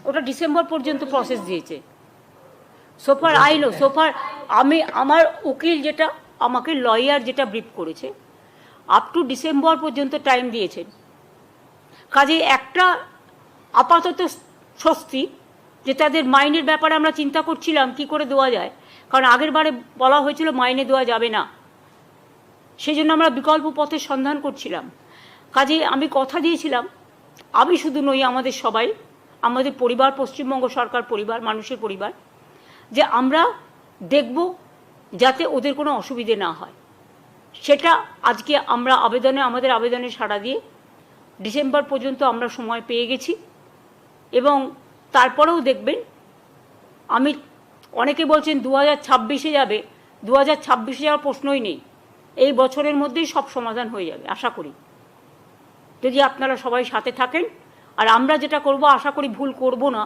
ওটা ডিসেম্বর পর্যন্ত প্রসেস দিয়েছে। সোফার আইলো সোফার আমার উকিল যেটা আমাকে লয়ার যেটা ব্রিফ করেছে, আপ টু ডিসেম্বর পর্যন্ত টাইম দিয়েছেন। কাজে একটা আপাতত স্বস্তি যে তাদের মাইনের ব্যাপারে আমরা চিন্তা করছিলাম কি করে দেওয়া যায়, কারণ আগের বারে বলা হয়েছিল মাইনে দেওয়া যাবে না, সেই জন্য আমরা বিকল্প পথের সন্ধান করছিলাম। কাজে আমি কথা দিয়েছিলাম, আমি শুধু নই, আমাদের সবাই, আমাদের পরিবার, পশ্চিমবঙ্গ সরকার পরিবার, মানুষের পরিবার, যে আমরা দেখব যাতে ওদের কোনো অসুবিধে না হয়। সেটা আজকে আমরা আমাদের আবেদনে সাড়া দিয়ে ডিসেম্বর পর্যন্ত আমরা সময় পেয়ে গেছি। এবং তারপরেও দেখবেন, আমি অনেকে বলছেন 2026-এ যাবে, 2026-এ যাওয়ার প্রশ্নই নেই, এই বছরের মধ্যেই সব সমাধান হয়ে যাবে আশা করি, যদি আপনারা সবাই সাথে থাকেন। আর আমরা যেটা করব, আশা করি ভুল করব না।